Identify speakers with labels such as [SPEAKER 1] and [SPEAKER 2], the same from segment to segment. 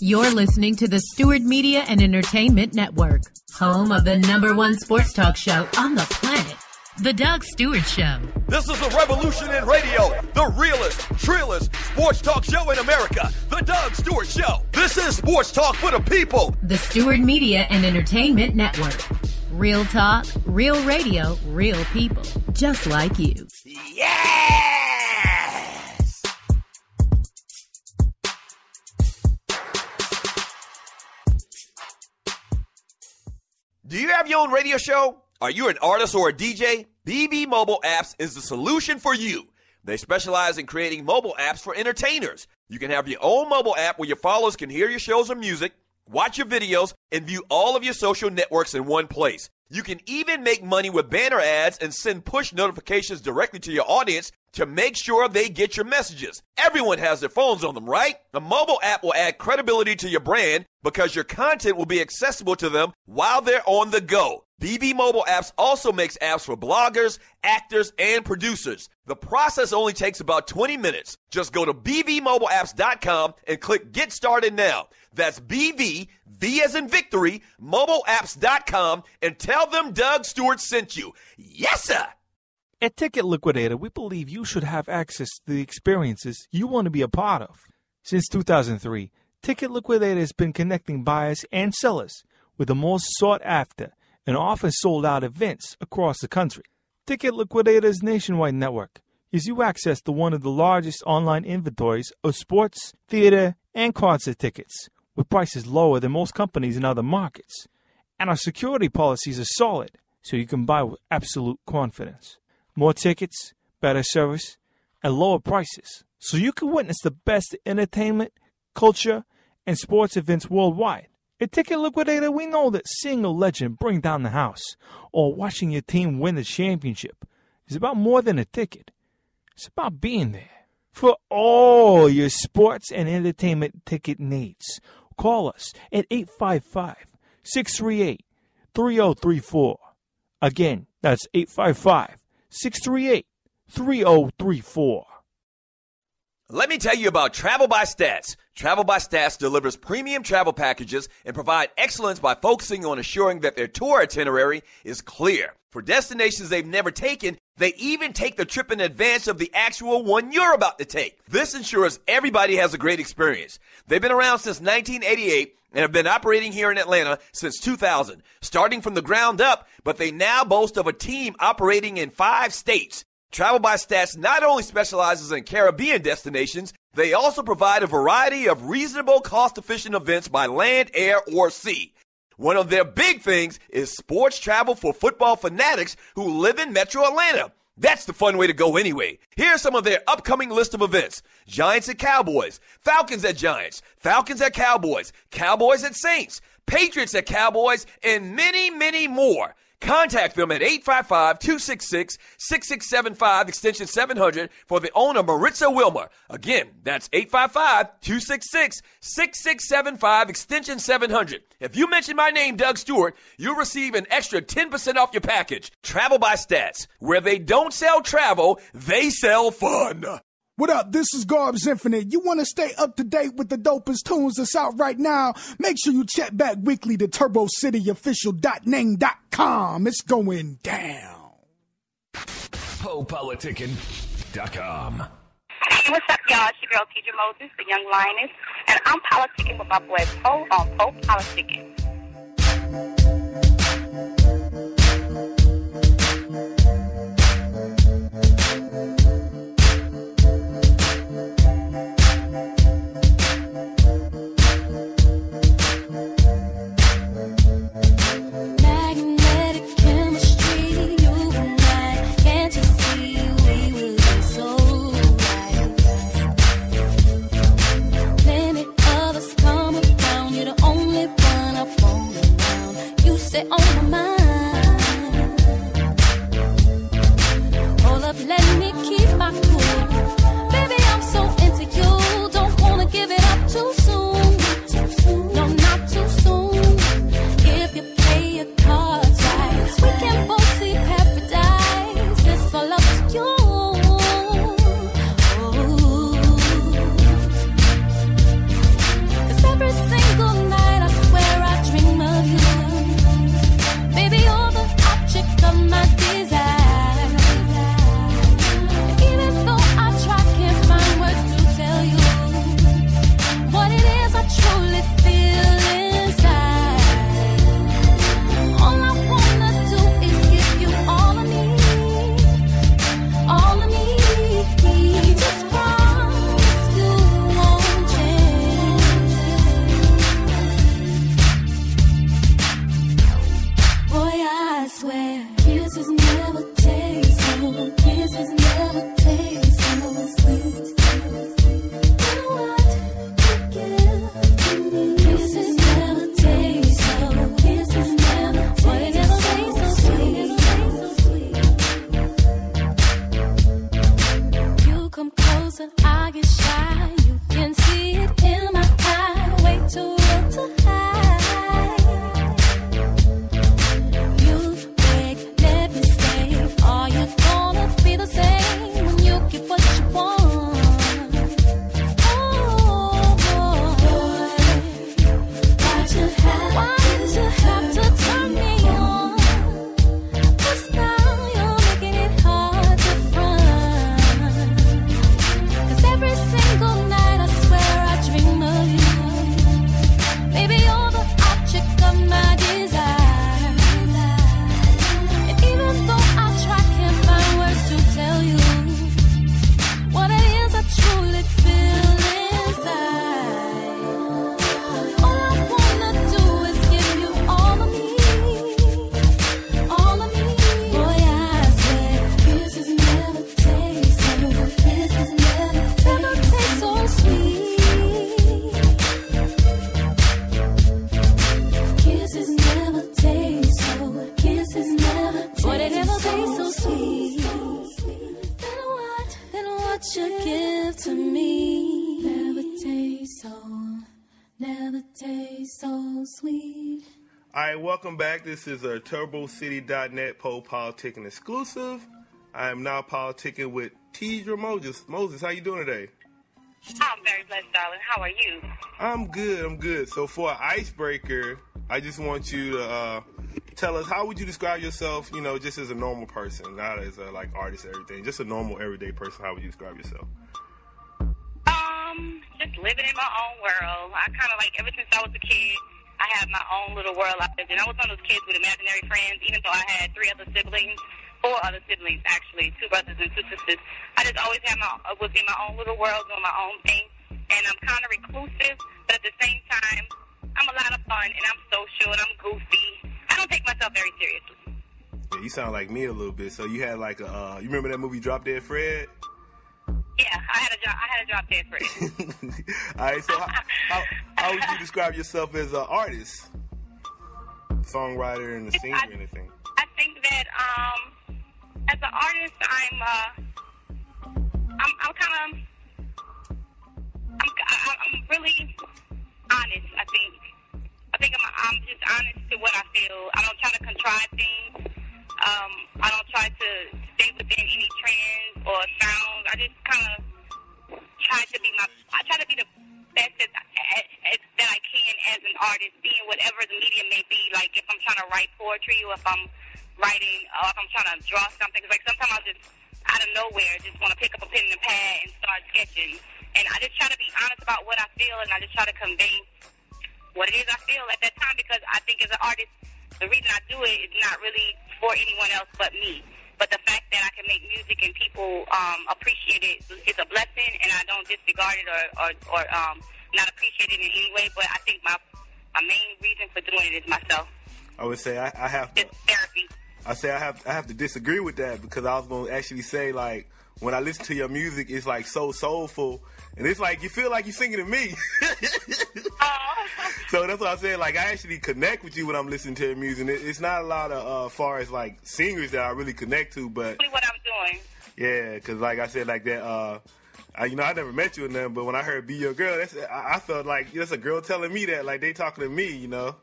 [SPEAKER 1] You're listening to the Stewart Media and Entertainment Network, home of the #1 sports talk show on the planet, The Doug Stewart Show.
[SPEAKER 2] This is a revolution in radio, the realest, trillest sports talk show in America, The Doug Stewart Show. This is sports talk for the people.
[SPEAKER 1] The Stewart Media and Entertainment Network. Real talk, real radio, real people, just like you.
[SPEAKER 2] Yes! Do you have your own radio show? Are you an artist or a DJ? BB Mobile Apps is the solution for you. They specialize in creating mobile apps for entertainers. You can have your own mobile app where your followers can hear your shows or music, watch your videos, and view all of your social networks in one place. You can even make money with banner ads and send push notifications directly to your audience to make sure they get your messages. Everyone has their phones on them, right? A mobile app will add credibility to your brand because your content will be accessible to them while they're on the go. BB Mobile Apps also makes apps for bloggers, actors, and producers. The process only takes about 20 minutes. Just go to bbmobileapps.com and click Get Started Now. That's BV, V as in victory, mobileapps.com, and tell them Doug Stewart sent you. Yes, sir!
[SPEAKER 3] At Ticket Liquidator, we believe you should have access to the experiences you want to be a part of. Since 2003, Ticket Liquidator has been connecting buyers and sellers with the most sought-after and often sold-out events across the country. Ticket Liquidator's nationwide network gives you access to one of the largest online inventories of sports, theater, and concert tickets, with prices lower than most companies in other markets. And our security policies are solid, so you can buy with absolute confidence. More tickets, better service, and lower prices, so you can witness the best entertainment, culture, and sports events worldwide. At Ticket Liquidator, we know that seeing a legend bring down the house or watching your team win the championship is about more than a ticket. It's about being there. For all your sports and entertainment ticket needs, call us at 855-638-3034. Again, that's 855-638-3034.
[SPEAKER 2] Let me tell you about Travel by Stats. Travel by Stats delivers premium travel packages and provide excellence by focusing on assuring that their tour itinerary is clear. For destinations they've never taken, they even take the trip in advance of the actual one you're about to take. This ensures everybody has a great experience. They've been around since 1988 and have been operating here in Atlanta since 2000, starting from the ground up, but they now boast of a team operating in 5 states. Travel by Stats not only specializes in Caribbean destinations, they also provide a variety of reasonable, cost-efficient events by land, air, or sea. One of their big things is sports travel for football fanatics who live in Metro Atlanta. That's the fun way to go anyway. Here's some of their upcoming list of events. Giants at Cowboys, Falcons at Giants, Falcons at Cowboys, Cowboys at Saints, Patriots at Cowboys, and many, many more. Contact them at 855-266-6675, extension 700, for the owner, Maritza Wilmer. Again, that's 855-266-6675, extension 700. If you mention my name, Doug Stewart, you'll receive an extra 10% off your package. Travel by Stats. Where they don't sell travel, they sell fun.
[SPEAKER 4] What up? This is Garbs Infinite. You want to stay up to date with the dopest tunes that's out right now? Make sure you check back weekly to TurboCityOfficial.Ning.com. It's going down.
[SPEAKER 5] PoePoliticking.com.
[SPEAKER 6] Hey, what's up, y'all? It's your girl, TJ Moses, the Young Lioness, and I'm politicking with my boy Poe on Poe Politicking.
[SPEAKER 7] Plenty others come around, you're the only one I truly feel inside. All I wanna do is give you all of me, all of me. Just promise you won't change. Boy, I swear, kisses never taste so, kisses never taste so sweet. You know what you give to me? Kisses never taste so, kisses never taste so sweet. You come closer, I get shy. You can see it in my eye. Way too real to hide. You beg, let me stay. Are you gonna be the same when you get what you want? Oh boy, why'd you have to turn me on? 'Cause now you're making it hard to front. 'Cause every single night I swear I dream of you. Maybe you're the object of my desire. And even though I try, can't find words to tell you what it is I truly feel inside. All I wanna do is give you all of me, all of me. Boy, I swear, kisses never taste so, kisses never taste so sweet. Kisses never taste so, kisses never taste so sweet. Then what you give to me never taste so sweet.
[SPEAKER 8] All right, welcome back. This is a TurboCity.net Pole Politicking exclusive. I am now politicking with Tidra Moses. Moses, how you doing today?
[SPEAKER 6] I'm very blessed, darling. How are you?
[SPEAKER 8] I'm good. So for an icebreaker, I just want you to tell us, how would you describe yourself, you know, just as a normal person, not as a, like, artist or everything, just a normal, everyday person. How would you describe yourself?
[SPEAKER 6] Just living in my own world. I kind of like, ever since I was a kid, I had my own little world I lived in. I was one of those kids with imaginary friends, even though I had 4 other siblings, actually, 2 brothers and 2 sisters. I just always was in my own little world, doing my own thing. And I'm kind of reclusive, but at the same time, I'm a lot of fun, and I'm social, and I'm goofy. I don't take myself very seriously.
[SPEAKER 8] Yeah, you sound like me a little bit. So you had like a, you remember that movie Drop Dead Fred?
[SPEAKER 6] Yeah, I had a Drop Dead Fred.
[SPEAKER 8] All right, so how would you describe yourself as an artist, songwriter, and a singer, and anything?
[SPEAKER 6] I think that as an artist, I'm really honest. I think I'm just honest to what I feel. I don't try to contrive things. I don't try to stay within any trends or sounds. I just kind of try to be the best that I can as an artist, being whatever the medium may be. Like if I'm trying to write poetry, or if I'm writing, or if I'm trying to draw something. Cause like sometimes I'll just out of nowhere just want to pick up a pen and a pad and start sketching. And I just try to be honest about what I feel, and I just try to convey what it is I feel at that time, because I think as an artist, the reason I do it is not really for anyone else but me. But the fact that I can make music and people appreciate it is a blessing, and I don't disregard it or not appreciate it in any way. But I think my main reason for doing it is myself.
[SPEAKER 8] I would say I have to.
[SPEAKER 6] It's therapy.
[SPEAKER 8] I say I have to disagree with that, because I was going to actually say, like, when I listen to your music, it's like so soulful, and it's like you feel like you're singing to me. So that's what I said. Like, I actually connect with you when I'm listening to your music. It's not a lot of far as like singers that I really connect to, but
[SPEAKER 6] that's what I'm doing.
[SPEAKER 8] Yeah, because like I said, like that. I never met you in them, but when I heard "Be Your Girl," I felt like that's a girl telling me that, like they talking to me, you know.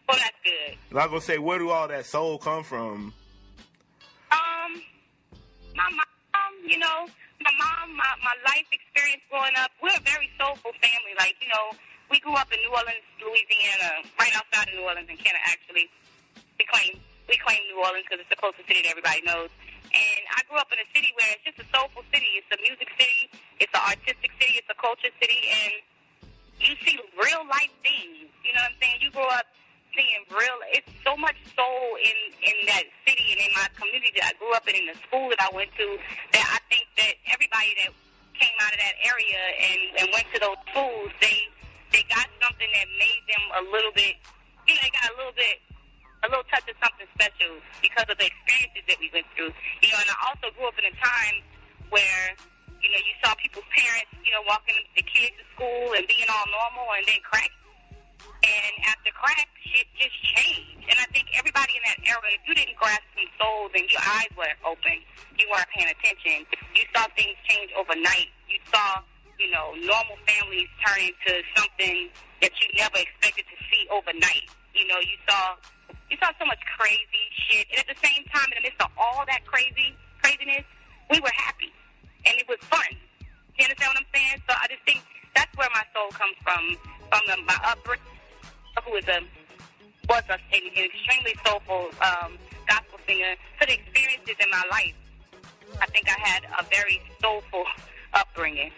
[SPEAKER 6] Well, that's good.
[SPEAKER 8] And I'm gonna say, where do all that soul come from?
[SPEAKER 6] My mom, my life experience growing up, we're a very soulful family. Like, we grew up in New Orleans, Louisiana, right outside of New Orleans in Kenner, actually. We claim New Orleans because it's the closest city that everybody knows. And I grew up in a city where it's just a soulful city. It's a music city. It's an artistic city. It's a culture city. And you see real life grew up seeing it's so much soul in that city and in my community that I grew up in the school that I went to, that I think that everybody that came out of that area and went to those schools, they got something that made them a little bit, they got a little touch of something special because of the experiences that we went through. And I also grew up in a time where, you saw people's parents, walking the kids to school and being all normal, and then crack. And after crack, shit just changed. And I think everybody in that era, if you didn't grasp some souls and your eyes weren't open, you weren't paying attention. You saw things change overnight. You saw, normal families turn into something that you never expected to see overnight. You saw so much crazy shit. And at the same time, in the midst of all that craziness, we were happy. And it was fun. You understand what I'm saying? So I just think that's where my soul comes from my upbringing. Who was an extremely soulful gospel singer, to the experiences in my life. I think I had a very soulful upbringing.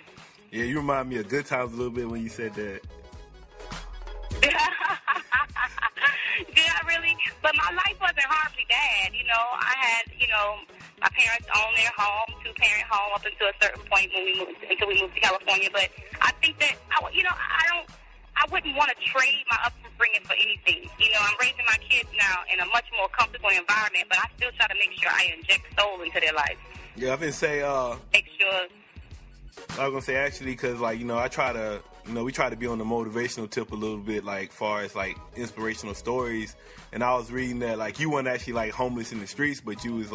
[SPEAKER 8] Yeah, you remind me of Good Times a little bit when you said that.
[SPEAKER 6] Did I really? But my life wasn't horribly bad. I had, my parents owned their home, 2-parent home, up until a certain point until we moved to California. But I think that, I wouldn't want to trade my upbringing for anything. I'm raising my kids now in a much more comfortable environment, but I still try to make sure I inject soul into their lives.
[SPEAKER 8] Yeah, I've been saying,
[SPEAKER 6] make sure.
[SPEAKER 8] I was going to say, actually, because, I try to, we try to be on the motivational tip a little bit, far as, inspirational stories. And I was reading that, you weren't actually, homeless in the streets, but you was,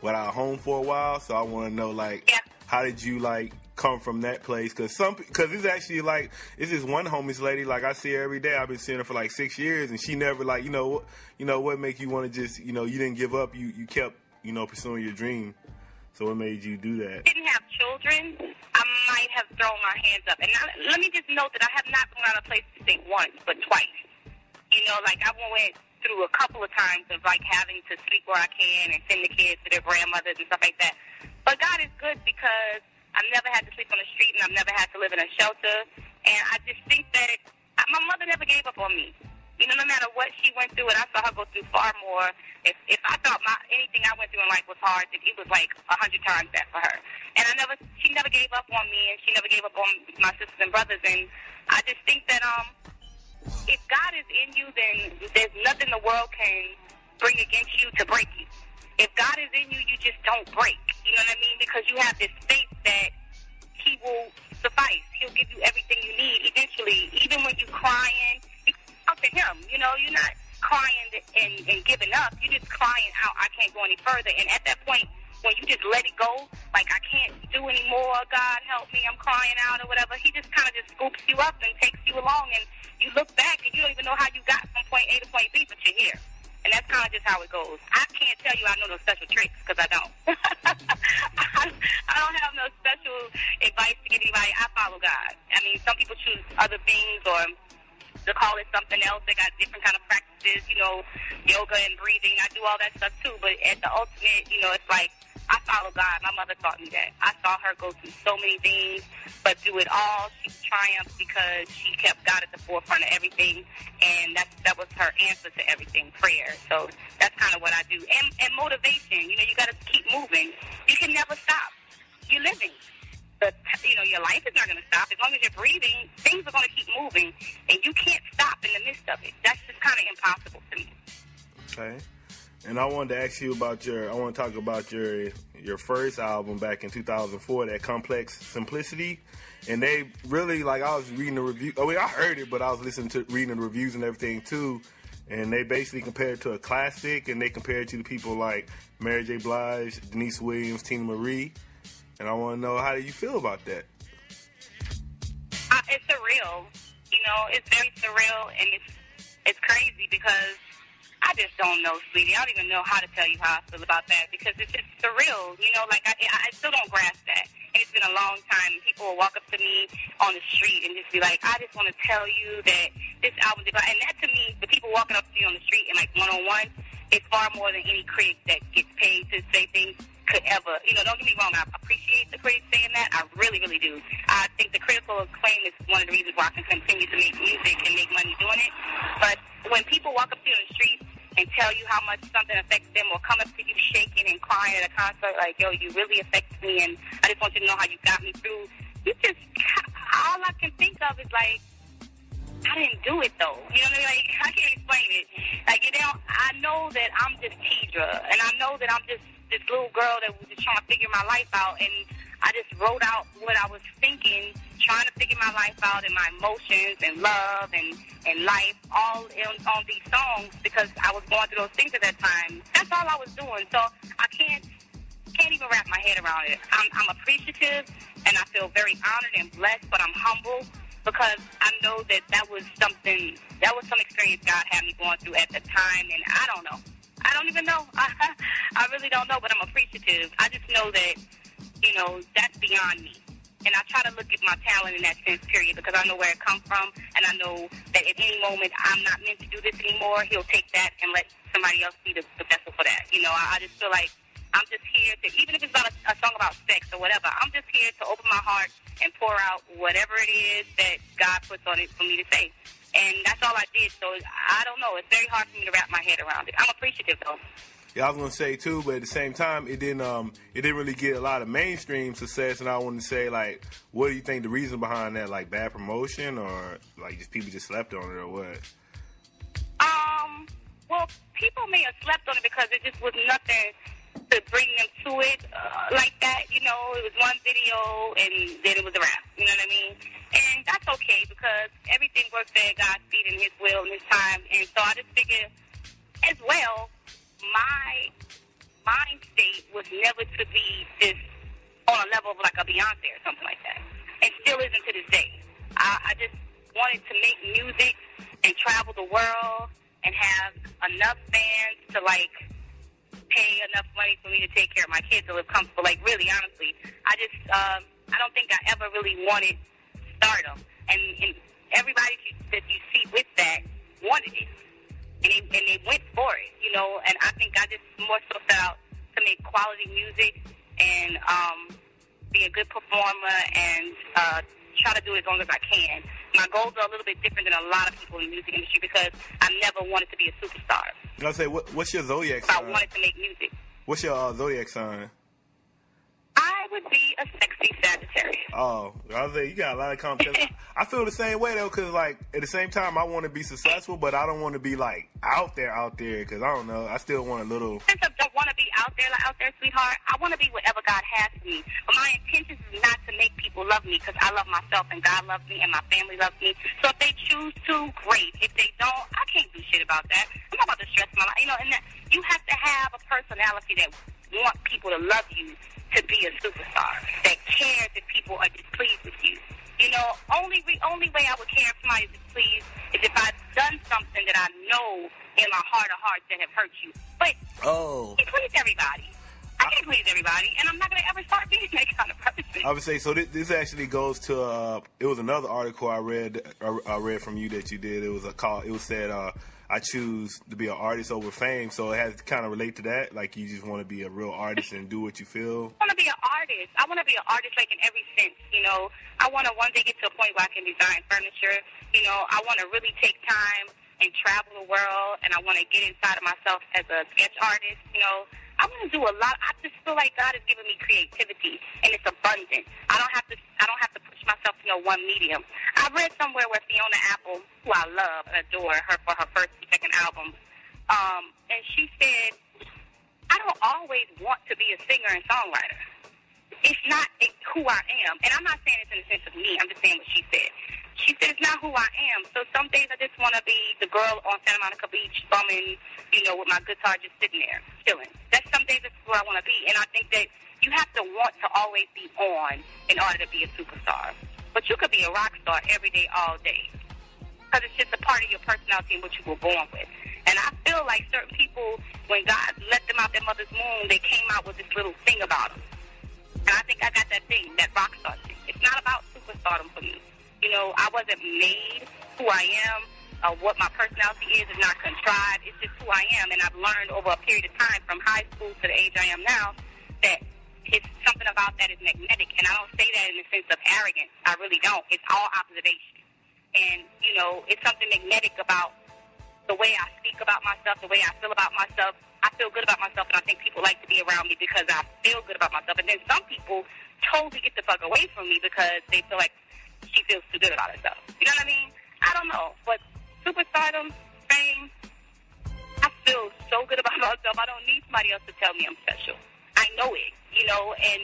[SPEAKER 8] without a home for a while. So I want to know, how did you, come from that place? Because it's actually, it's this one homeless lady, I see her every day. I've been seeing her for, 6 years, and she never, what make you want to just, you didn't give up. You kept, pursuing your dream. So what made you do that?
[SPEAKER 6] Didn't have children, I might have thrown my hands up. And now, let me just note that I have not gone out of place to say once, but twice. I went through a couple of times of, having to sleep where I can and send the kids to their grandmothers and stuff like that. But God is good because I've never had to sleep on the street and I've never had to live in a shelter. And I just think that my mother never gave up on me. No matter what she went through, and I saw her go through far more. If I thought anything I went through in life was hard, it was 100 times that for her. And she never gave up on me, and she never gave up on my sisters and brothers. And I just think that if God is in you, then there's nothing the world can bring against you to break you. If God is in you, you just don't break. You know what I mean? Because you have this faith that He will suffice. He'll give you everything you need eventually. Even when you're crying, you talk to Him. You're not crying and giving up. You're just crying out, I can't go any further. And at that point, when you just let it go, I can't do any more, God help me, I'm crying out or whatever, He just kind of just scoops you up and takes you along. And you look back and you don't even know how you got from point A to point B, but you're here. And that's kind of just how it goes. I can't tell you I know no special tricks, because I don't. I don't have no special advice to give anybody. I follow God. I mean, some people choose other things or to call it something else. They got different kind of practices, yoga and breathing. I do all that stuff too. But at the ultimate, it's I follow God. My mother taught me that. I saw her go through so many things, but through it all, she triumphed because she kept God at the forefront of everything, and that was her answer to everything, prayer. So that's kind of what I do. And motivation. You got to keep moving. You can never stop. You're living. But, your life is not going to stop. As long as you're breathing, things are going to keep moving, and you can't stop in the midst of it. That's just kind of impossible to me.
[SPEAKER 8] Okay. And I wanted to ask you about talk about your first album back in 2004, that Complex Simplicity. And they really, I was reading the review. I heard it, but I was reading the reviews and everything too. And they basically compared it to a classic, and they compared it to the people like Mary J. Blige, Denise Williams, Tina Marie. And I want to know, how do you feel about that?
[SPEAKER 6] It's surreal. It's very surreal, and it's crazy because I just don't know, sweetie. I don't even know how to tell you how I feel about that, because it's just surreal. I still don't grasp that. And it's been a long time. People will walk up to me on the street and just be like, I just want to tell you that this album did. And that, to me, the people walking up to you on the street and one-on-one, is far more than any critic that gets paid to say things could ever. Don't get me wrong. I appreciate the critics saying that. I really, really do. I think the critical acclaim is one of the reasons why I can continue to make music and make money doing it. But tell you how much something affects them, or come up to you shaking and crying at a concert like, yo, you really affected me, and I just want you to know how you got me through. You just, all I can think of is like, I didn't do it though. You know what I mean? Like, I can't explain it. Like, you know, I know that I'm just Tidra, and I know that I'm just this little girl that was just trying to figure my life out, and I just wrote out what I was thinking, trying to figure my life out and my emotions and love and life all on these songs because I was going through those things at that time. That's all I was doing. So I can't even wrap my head around it. I'm appreciative, and I feel very honored and blessed, but I'm humble because I know that was some experience God had me going through at the time, and I don't know. I don't even know. I really don't know, but I'm appreciative. I just know that, you know, that's beyond me. And I try to look at my talent in that sense, period, because I know where it comes from, and I know that at any moment I'm not meant to do this anymore. He'll take that and let somebody else be the vessel for that. You know, I just feel like I'm just here to, even if it's about a song about sex or whatever, I'm just here to open my heart and pour out whatever it is that God puts on it for me to say. And that's all I did. So I don't know. It's very hard for me to wrap my head around it. I'm appreciative, though.
[SPEAKER 8] Yeah, I was gonna say too, but at the same time, it didn't really get a lot of mainstream success. And I wanted to say, like, what do you think the reason behind that? Like bad promotion, or like just people just slept on it, or what?
[SPEAKER 6] Well, people may have slept on it because it just was nothing to bring them to it like that. You know, it was one video and then it was a wrap. You know what I mean? And that's okay because everything works at God's speed and His will and His time. And so I just figured, as well, my mind state was never to be this on a level of like a Beyonce or something like that, and still isn't to this day. I just wanted to make music and travel the world and have enough fans to like pay enough money for me to take care of my kids to live comfortable. Like, really, honestly, I don't think I ever really wanted stardom, and everybody that you see with that wanted it. And they went for it, you know, and I think I just more so set out to make quality music and be a good performer and try to do it as long as I can. My goals are a little bit different than a lot of people in the music industry because I never wanted to be a superstar.
[SPEAKER 8] I'll say, what's your zodiac sign?
[SPEAKER 6] I wanted to make music.
[SPEAKER 8] What's your zodiac sign?
[SPEAKER 6] I would be a sexy Sagittarius.
[SPEAKER 8] Oh, I was like, you got a lot of competition. I feel the same way though, because like at the same time, I want to be successful, but I don't want to be like out there, because I don't know. I still want a little.
[SPEAKER 6] Since I don't want to be out there, sweetheart, I want to be whatever God has for me. But my intention is not to make people love me because I love myself and God loves me and my family loves me. So if they choose to, great. If they don't, I can't do shit about that. I'm not about to stress my life, you know. And that, you have to have a personality that want people to love you to be a superstar, that cares if people are displeased with you. You know, only way I would care if somebody is displeased is if I've done something that I know in my heart of hearts that have hurt you. But I can't please everybody. I can't please everybody, and I'm not going to ever start being that kind of person.
[SPEAKER 8] I would say, so this actually goes to, it was another article I read from you that you did. It was said, I choose to be an artist over fame, so it has to kind of relate to that. Like, you just want to be a real artist and do what you feel.
[SPEAKER 6] I want to be an artist. I want to be an artist, like, in every sense, you know. I want to one day get to a point where I can design furniture. You know, I want to really take time and travel the world, and I want to get inside of myself as a sketch artist, you know. I want to do a lot. I just feel like God has given me creativity, and it's abundant. I don't have to push myself to no one medium. I read somewhere where Fiona Apple, who I love and adore her for her first and second album, and she said, I don't always want to be a singer and songwriter. It's not who I am. And I'm not saying it's in the sense of me. I'm just saying what she said. She said it's not who I am. So some days I just want to be the girl on Santa Monica Beach bumming, you know, with my guitar just sitting there, chilling. That's some days that's where I want to be. And I think that you have to want to always be on in order to be a superstar. But you could be a rock star every day, all day. Because it's just a part of your personality and what you were born with. And I feel like certain people, when God let them out their mother's womb, they came out with this little thing about them. And I think I got that thing, that rock star thing. It's not about superstardom for me. You know, I wasn't made who I am. What my personality is not contrived. It's just who I am. And I've learned over a period of time, from high school to the age I am now, that it's something about that is magnetic. And I don't say that in the sense of arrogance. I really don't. It's all observation. And, you know, it's something magnetic about the way I speak about myself, the way I feel about myself, I feel good about myself, and I think people like to be around me because I feel good about myself. And then some people totally get the fuck away from me because they feel like she feels too good about herself. You know what I mean? I don't know. But superstardom, fame, I feel so good about myself. I don't need somebody else to tell me I'm special. I know it, you know, and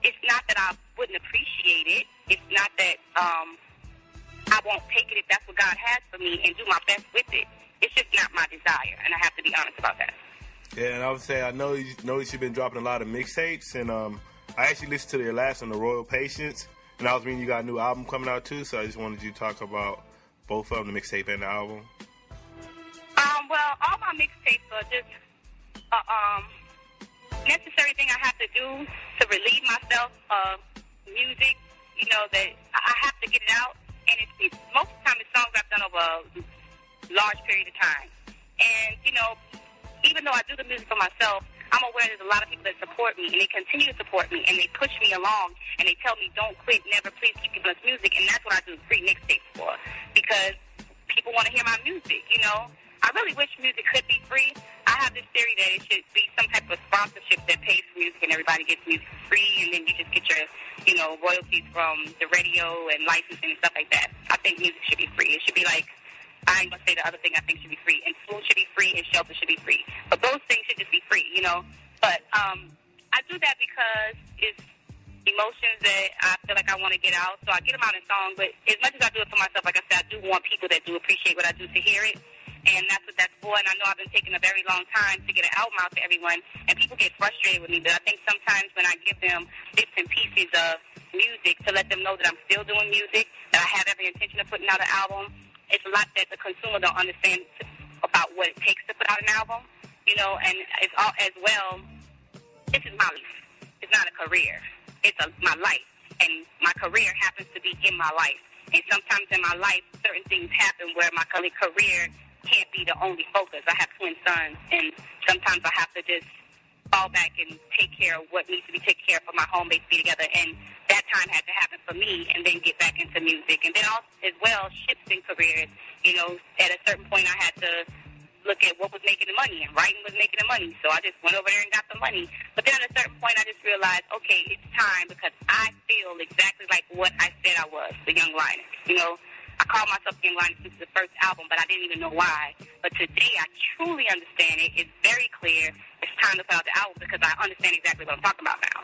[SPEAKER 6] it's not that I wouldn't appreciate it. It's not that I won't take it if that's what God has for me and do my best with it. It's just not my desire, and I have to be honest about that.
[SPEAKER 8] Yeah, and I would say I know you've been dropping a lot of mixtapes, and I actually listened to your last one, The Royal Patience, and I was reading you got a new album coming out too, so I just wanted you to talk about both of them, the mixtape and the album.
[SPEAKER 6] Well, all my mixtapes are just necessary thing I have to do to relieve myself of music, you know, that I have to get it out, and it's most of the time it's songs I've done over a large period of time. And, you know, even though I do the music for myself, I'm aware there's a lot of people that support me, and they continue to support me, and they push me along, and they tell me, don't quit, never, please keep giving us music, and that's what I do free mixtapes for, because people want to hear my music, you know. I really wish music could be free. I have this theory that it should be some type of sponsorship that pays for music, and everybody gets music for free, and then you just get your, you know, royalties from the radio and licensing and stuff like that. I think music should be free. It should be like, I ain't gonna say the other thing I think should be free, and food should be free, and shelter should be free. But those things should just be free, you know. But I do that because it's emotions that I feel like I want to get out, so I get them out in song. But as much as I do it for myself, like I said, I do want people that do appreciate what I do to hear it. And that's what that's for. And I know I've been taking a very long time to get an album out to everyone. And people get frustrated with me. But I think sometimes when I give them bits and pieces of music to let them know that I'm still doing music, that I have every intention of putting out an album, it's a lot that the consumer don't understand about what it takes to put out an album. You know, and it's all as well, this is my life. It's not a career. It's my life. And my career happens to be in my life. And sometimes in my life, certain things happen where my career can't be the only focus. I have twin sons, and sometimes I have to just fall back and take care of what needs to be taken care of for my home base to be together. And that time had to happen for me, and then get back into music. And then also, as well, shifting careers. You know, at a certain point, I had to look at what was making the money, and writing was making the money. So I just went over there and got the money. But then at a certain point, I just realized, okay, it's time, because I feel exactly like what I said I was, the Young Lioness. You know, I called myself Young Lioness since the first album, but I didn't even know why. But today, I truly understand it. It's very clear. It's time to put out the album because I understand exactly what I'm talking about now.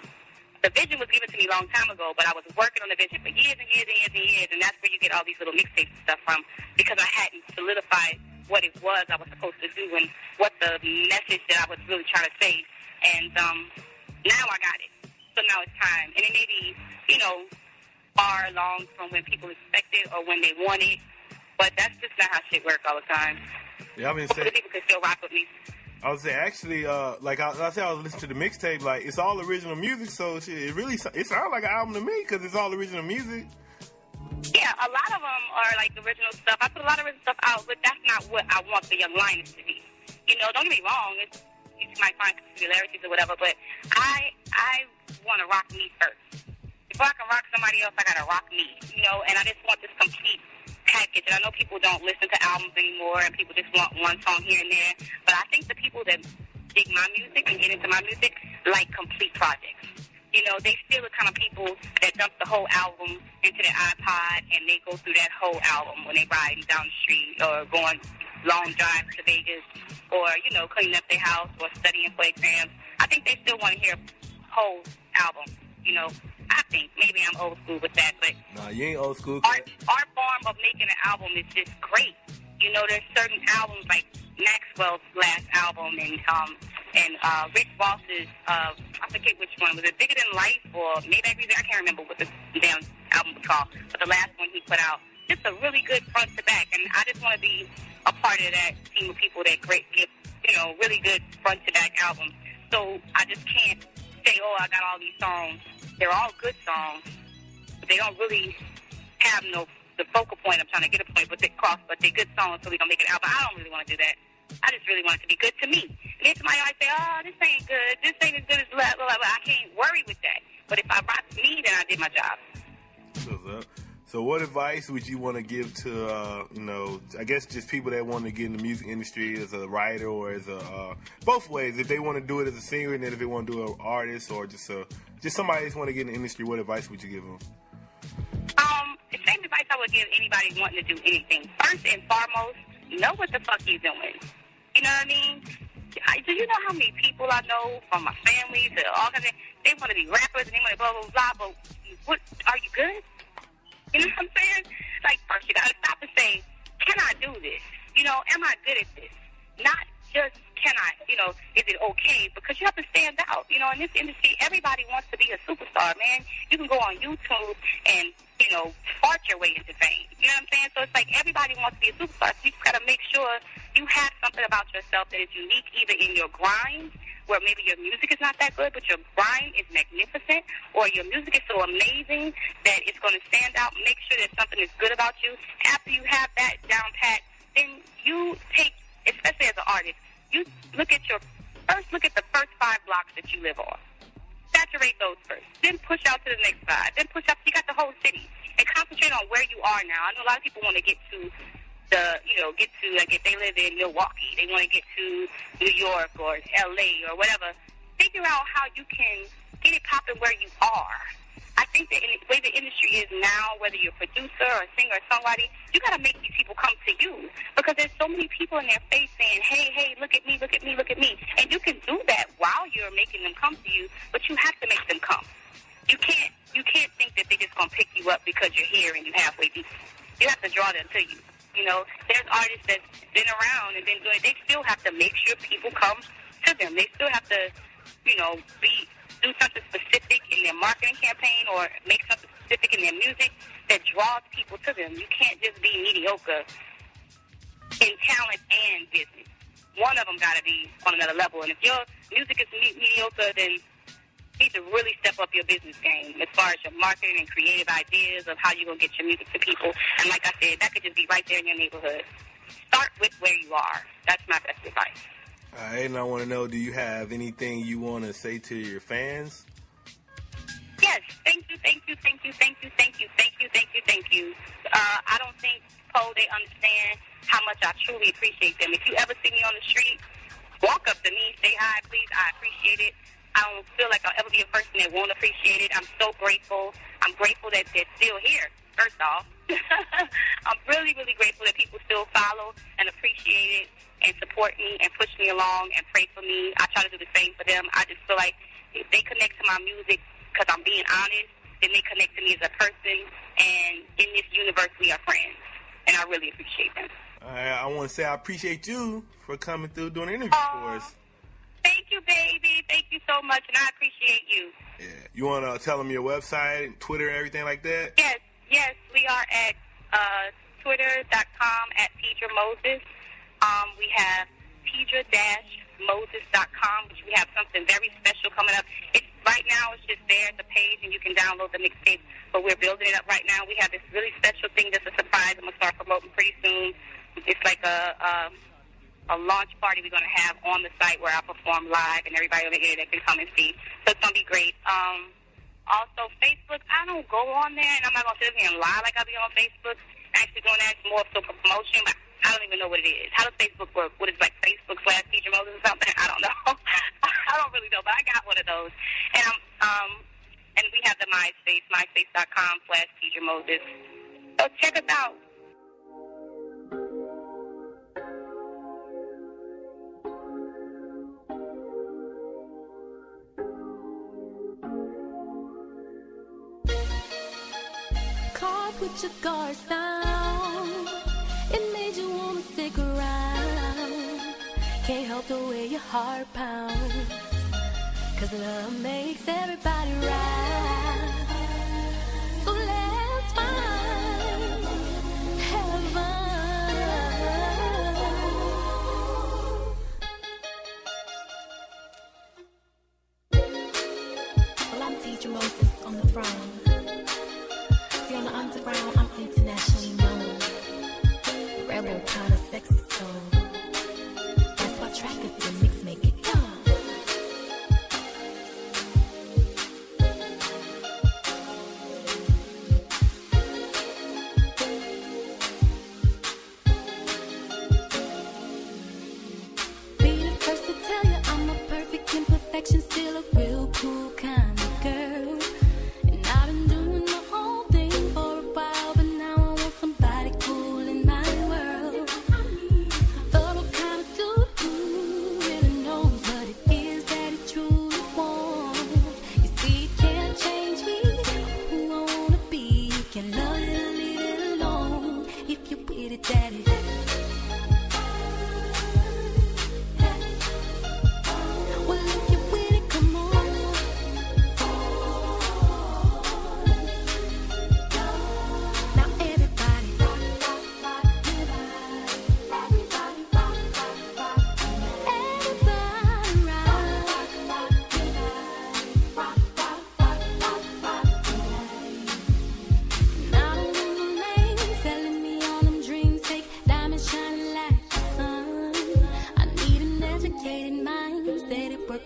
[SPEAKER 6] The vision was given to me a long time ago, but I was working on the vision for years and years and years and years, and that's where you get all these little mixtapes and stuff from, because I hadn't solidified what it was I was supposed to do and what the message that I was really trying to say. And now I got it. So now it's time. And it may be, you know, far along from when people expect it or when they want it, but that's just not how shit works all the time.
[SPEAKER 8] Yeah, I mean,
[SPEAKER 6] the people can still rock with me.
[SPEAKER 8] I would say actually, like I said, I was listening to the mixtape. Like, it's all original music, so shit, it sounds like an album to me because it's all original music.
[SPEAKER 6] Yeah, a lot of them are like original stuff. I put a lot of original stuff out, but that's not what I want the Young Lioness to be. You know, don't get me wrong. You might find similarities or whatever, but I want to rock me first. Before I can rock somebody else, I gotta rock me, you know, and I just want this complete package. And I know people don't listen to albums anymore, and people just want one song here and there, but I think the people that dig my music and get into my music like complete projects. You know, they still the kind of people that dump the whole album into their iPod, and they go through that whole album when they riding down the street or going long drives to Vegas or, you know, cleaning up their house or studying for exams. I think they still want to hear a whole album, you know. I think maybe I'm old school with that, but
[SPEAKER 8] nah, you ain't old school.
[SPEAKER 6] Our form of making an album is just great. You know, there's certain albums like Maxwell's last album and Rick Ross's, I forget which one. Was it Bigger Than Life or Maybach Music? I can't remember what the damn album was called, but the last one he put out, just a really good front to back. And I just want to be a part of that team of people that give, you know, really good front to back albums. So I just can't say, oh, I got all these songs. They're all good songs, but they don't really have the focal point. I'm trying to get a point, but they're good songs, so we don't make an album. I don't really want to do that. I just really want it to be good to me. And then somebody might say, oh, this ain't good. This ain't as good as blah, blah, blah. I can't worry with that. But if I rock me, then I did my job.
[SPEAKER 8] So what advice would you want to give to, I guess just people that want to get in the music industry as a writer or as a, both ways, if they want to do it as a singer and then if they want to do it as an artist or just somebody that's want to get in the industry, what advice would you give them?
[SPEAKER 6] The same advice I would give anybody wanting to do anything. First and foremost, know what the fuck you're doing. You know what I mean? Do you know how many people I know from my family to all kinds of, they want to be rappers and they want to blah, blah, blah, but what, are you good? You know what I'm saying? Like, first you got to stop and say, can I do this? You know, am I good at this? Not just, can I, is it okay? Because you have to stand out. You know, in this industry, everybody wants to be a superstar, man. You can go on YouTube and, fart your way into fame. You know what I'm saying? So it's like everybody wants to be a superstar. So you just got to make sure you have something about yourself that is unique, either in your grind, where maybe your music is not that good, but your grind is magnificent, or your music is so amazing that it's going to stand out. Make sure that something is good about you. After you have that down pat, then you take, especially as an artist, you look at the first 5 blocks that you live on. Saturate those first. Then push out to the next 5. Then push out, you got the whole city. And concentrate on where you are now. I know a lot of people want to get to like if they live in Milwaukee, they want to get to New York or LA or whatever. Figure out how you can get it popping where you are. I think that in the way the industry is now, whether you're a producer or a singer or songwriter, you got to make these people come to you, because there's so many people in their face saying, hey, look at me, look at me, look at me. And you can do that while you're making them come to you, but you have to make them come. You can't think that they're just going to pick you up because you're here and you're halfway deep. You have to draw them to you. There's artists that's been around and been doing it. They still have to make sure people come to them. They still have to, do something specific in their marketing campaign or make something specific in their music that draws people to them. You can't just be mediocre in talent and business. One of them got to be on another level. And if your music is mediocre, then you need to really step up your business game as far as your marketing and creative ideas of how you're going to get your music to people. And like I said, that could just be right there in your neighborhood. Start with where you are. That's my best advice.
[SPEAKER 8] All right, and I want to know, do you have anything you want to say to your fans?
[SPEAKER 6] Yes, thank you. I don't think, Poe, they understand how much I truly appreciate them. If you ever see me on the street, walk up to me, say hi, please. I appreciate it. I don't feel like I'll ever be a person that won't appreciate it. I'm so grateful. I'm grateful that they're still here, first off. I'm really, really grateful that people still follow and appreciate it and support me and push me along and pray for me. I try to do the same for them. I just feel like if they connect to my music because I'm being honest, then they connect to me as a person, and in this universe we are friends, and I really appreciate them.
[SPEAKER 8] All right, I want to say I appreciate you for coming through doing an interview for us.
[SPEAKER 6] Thank you, baby. Thank you so much, and I appreciate you.
[SPEAKER 8] Yeah. You want to tell them your website, Twitter, everything like that?
[SPEAKER 6] Yes, we are at twitter.com at Pedra Moses. We have Pedra-Moses.com, which we have something very special coming up. Right now, it's just there at the page, and you can download the mixtape, but we're building it up right now. We have this really special thing that's a surprise I'm going to start promoting pretty soon. It's like a launch party we're going to have on the site where I perform live, and everybody over here that can come and see. So it's going to be great. Also, Facebook, I don't go on there, and I'm not going to sit here and lie like I'll be on Facebook. Actually doing that more so for promotion, but I don't even know what it is. How does Facebook work? What is like Facebook/Pedra Moses or something? I don't know. I don't really know, but I got one of those. And and we have the MySpace, myspace.com/Pedra Moses. So check us out.
[SPEAKER 7] Caught with your guards down, it made you wanna stick around. Can't help the way your heart pounds, 'cause love makes everybody right. So let's find heaven. Well, I'm Pedra Moses on the throne. On the underground, I'm internationally known. Rebel, kind of sexy soul. That's why track it to mix, make it go.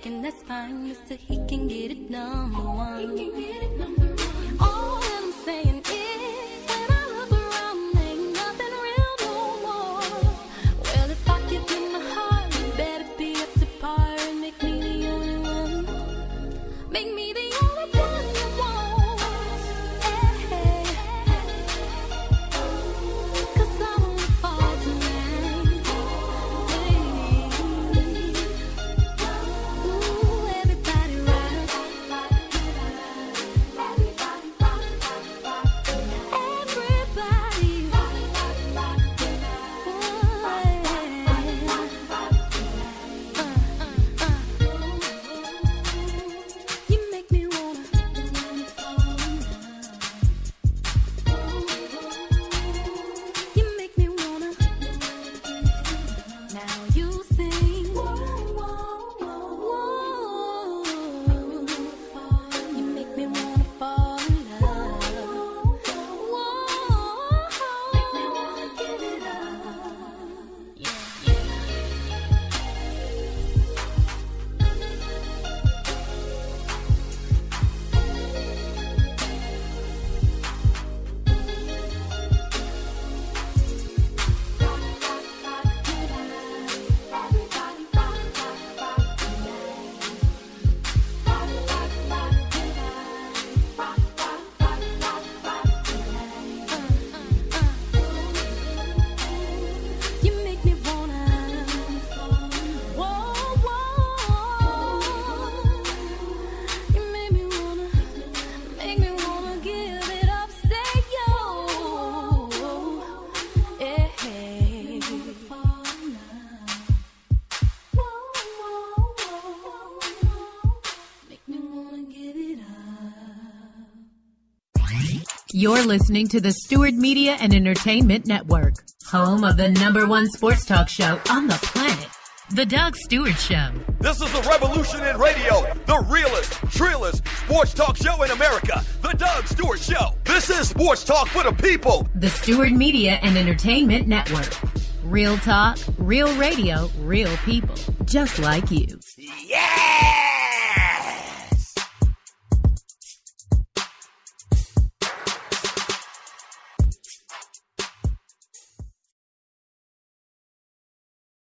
[SPEAKER 7] thinking that's fine, Mr. He can get it number one. All I'm saying is, when I look around, ain't nothing real no more. Well, if I give you my heart, you better be up to par and make me the only one. Make me the only one you want. Hey, cause I won't fall tonight. Ooh, everybody rock. You make me wanna fall in love. You make me wanna. Now you sing. You make me wanna fall in love. Make me wanna give it up. Yeah. You make me wanna fall. You make me wanna give it up. Say yo, hey. Make me wanna give it up.
[SPEAKER 1] You're listening to the Stewart Media and Entertainment Network, home of the #1 sports talk show on the planet, The Doug Stewart Show.
[SPEAKER 2] This is the revolution in radio, the realest, trillest sports talk show in America, The Doug Stewart Show. This is sports talk for the people.
[SPEAKER 1] The Stewart Media and Entertainment Network. Real talk, real radio, real people. Just like you.
[SPEAKER 2] Yeah!